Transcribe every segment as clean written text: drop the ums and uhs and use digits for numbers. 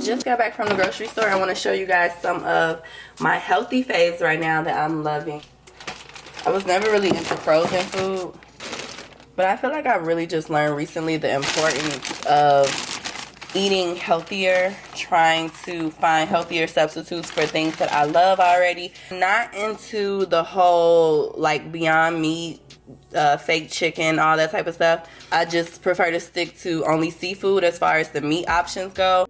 just got back from the grocery store. I want to show you guys some of my healthy faves right now that I'm loving. I was never really into frozen food, but I feel like I really just learned recently the importance of eating healthier, trying to find healthier substitutes for things that I love already. Not into the whole like Beyond Meat, fake chicken, all that type of stuff. I just prefer to stick to only seafood as far as the meat options go.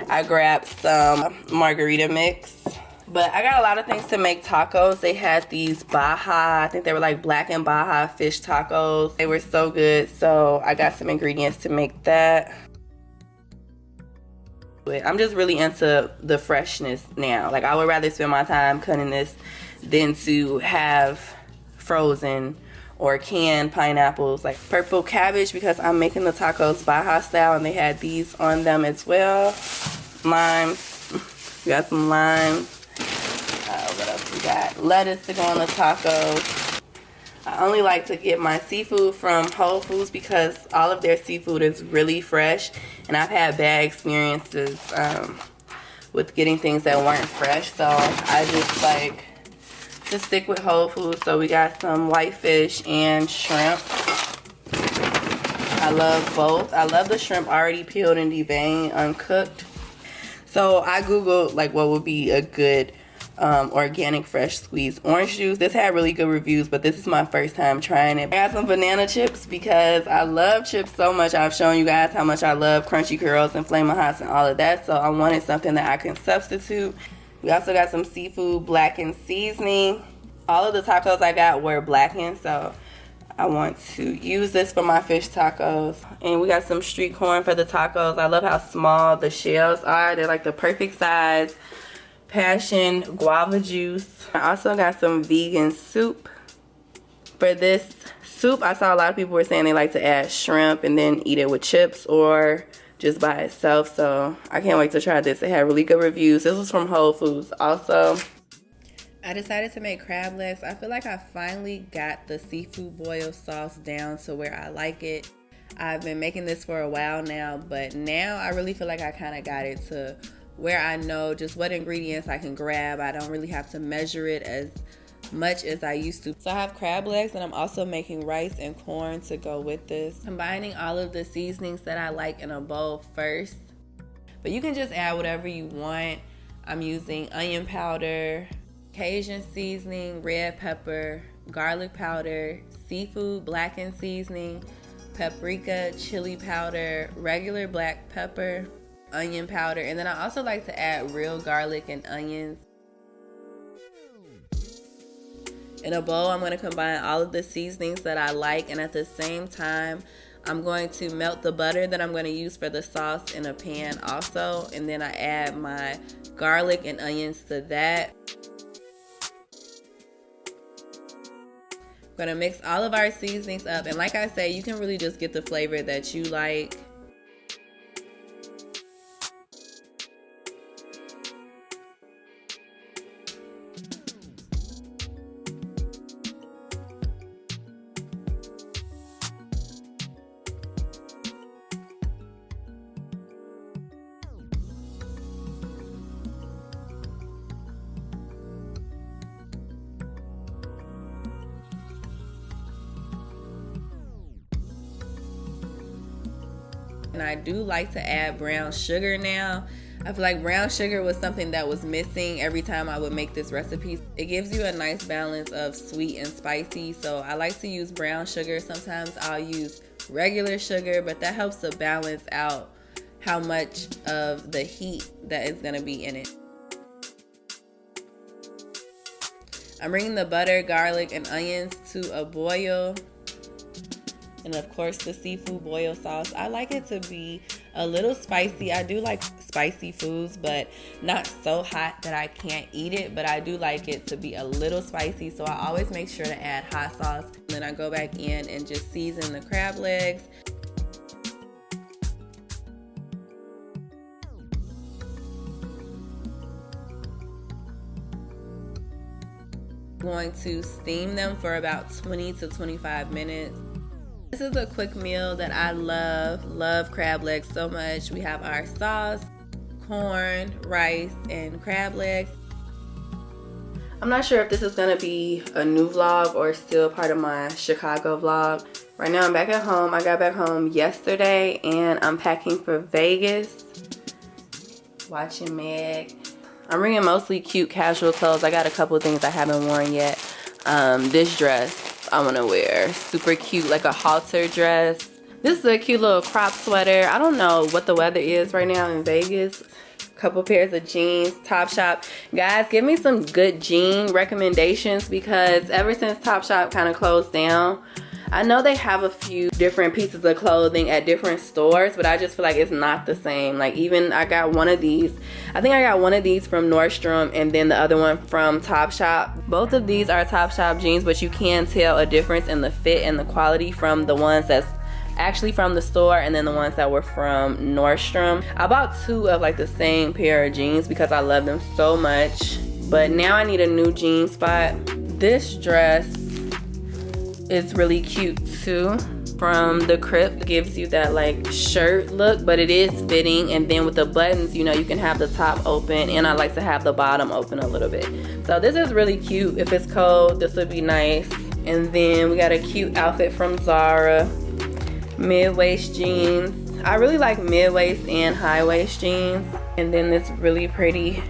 I grabbed some margarita mix, but I got a lot of things to make tacos. They had these Baja, I think they were like black and Baja fish tacos. They were so good, so I got some ingredients to make that. I'm just really into the freshness now. Like, I would rather spend my time cutting this than to have frozen or canned pineapples. Like purple cabbage, because I'm making the tacos Baja style, and they had these on them as well. Limes, we got some limes. What else we got? Lettuce to go on the tacos. I only like to get my seafood from Whole Foods because all of their seafood is really fresh, and I've had bad experiences with getting things that weren't fresh, so I just like to stick with Whole Foods. So we got some whitefish and shrimp. I love both. I love the shrimp already peeled and deveined, uncooked. So I googled like what would be a good organic fresh squeezed orange juice. This had really good reviews, but this is my first time trying it. I got some banana chips because I love chips so much. I've shown you guys how much I love Crunchy Curls and Flamin' Hots and all of that, so I wanted something that I can substitute. We also got some seafood blackened seasoning. All of the tacos I got were blackened, so I want to use this for my fish tacos. And we got some street corn for the tacos. I love how small the shells are. They're like the perfect size. Passion guava juice. I also got some vegan soup. For this soup, I saw a lot of people were saying they like to add shrimp and then eat it with chips or just by itself. So I can't wait to try this. It had really good reviews. This was from Whole Foods also. I decided to make crab legs. I feel like I finally got the seafood boil sauce down to where I like it. I've been making this for a while now, but now I really feel like I kind of got it to where I know just what ingredients I can grab. I don't really have to measure it as much as I used to. So I have crab legs, and I'm also making rice and corn to go with this. Combining all of the seasonings that I like in a bowl first. But you can just add whatever you want. I'm using onion powder, Cajun seasoning, red pepper, garlic powder, seafood blackened seasoning, paprika, chili powder, regular black pepper, onion powder, and then I also like to add real garlic and onions. In a bowl, I'm going to combine all of the seasonings that I like, and at the same time, I'm going to melt the butter that I'm going to use for the sauce in a pan also, and then I add my garlic and onions to that. I'm going to mix all of our seasonings up, and like I say, you can really just get the flavor that you like. And I do like to add brown sugar now. I feel like brown sugar was something that was missing every time I would make this recipe. It gives you a nice balance of sweet and spicy, so I like to use brown sugar. Sometimes I'll use regular sugar, but that helps to balance out how much of the heat that is going to be in it. I'm bringing the butter, garlic, and onions to a boil. And of course the seafood boil sauce. I like it to be a little spicy. I do like spicy foods, but not so hot that I can't eat it. But I do like it to be a little spicy, so I always make sure to add hot sauce. And then I go back in and just season the crab legs. I'm going to steam them for about 20 to 25 minutes. This is a quick meal that I love crab legs so much. We have our sauce, corn, rice, and crab legs. I'm not sure if this is gonna be a new vlog or still part of my Chicago vlog. Right now I'm back at home. I got back home yesterday and I'm packing for Vegas. Watching Meg. I'm bringing mostly cute casual clothes. I got a couple of things I haven't worn yet. This dress I want to wear. Super cute, like a halter dress. This is a cute little crop sweater. I don't know what the weather is right now in Vegas. Couple pairs of jeans, Topshop. Guys, give me some good jean recommendations because ever since Topshop kind of closed down, I know they have a few different pieces of clothing at different stores, but I just feel like it's not the same. Like even I got one of these. I think I got one of these from Nordstrom and then the other one from Topshop. Both of these are Topshop jeans, but you can tell a difference in the fit and the quality from the ones that's actually from the store and then the ones that were from Nordstrom. I bought two of like the same pair of jeans because I love them so much, but now I need a new jean spot. This dress is really cute too. From the Crip, gives you that like shirt look, but it is fitting, and then with the buttons, you know, you can have the top open, and I like to have the bottom open a little bit. So this is really cute. If it's cold, this would be nice. And then we got a cute outfit from Zara. Mid-waist jeans. I really like mid-waist and high-waist jeans. And then this really pretty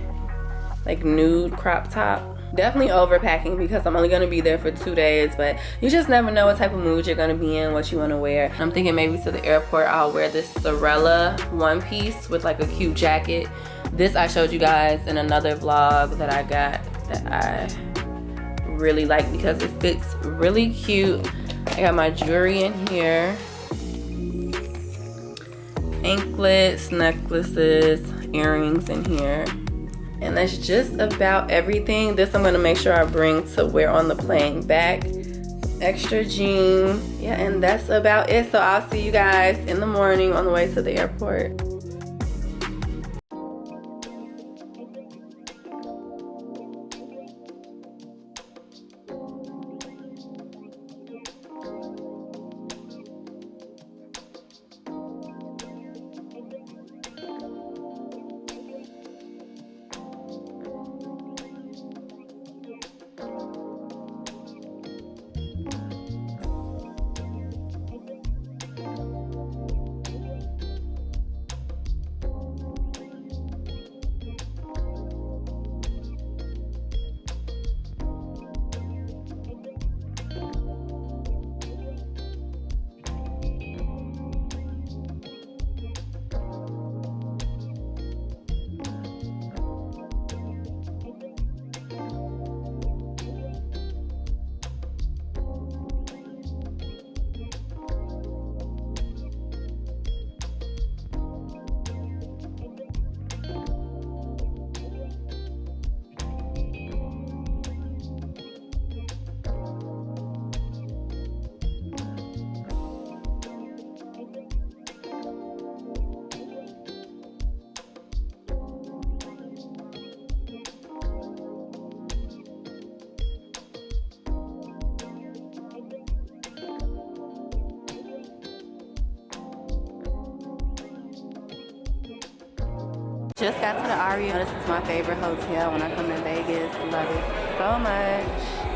like nude crop top. Definitely overpacking because I'm only gonna be there for 2 days, but you just never know what type of mood you're gonna be in, what you wanna wear. I'm thinking maybe to the airport I'll wear this Sorella one piece with like a cute jacket. This I showed you guys in another vlog that I got that I really like because it fits really cute. I got my jewelry in here. Anklets, necklaces, earrings in here. And that's just about everything. This I'm gonna make sure I bring to wear on the plane back. Extra jeans. Yeah, and that's about it. So I'll see you guys in the morning on the way to the airport. Just got to the Aria. This is my favorite hotel when I come to Vegas. Love it so much.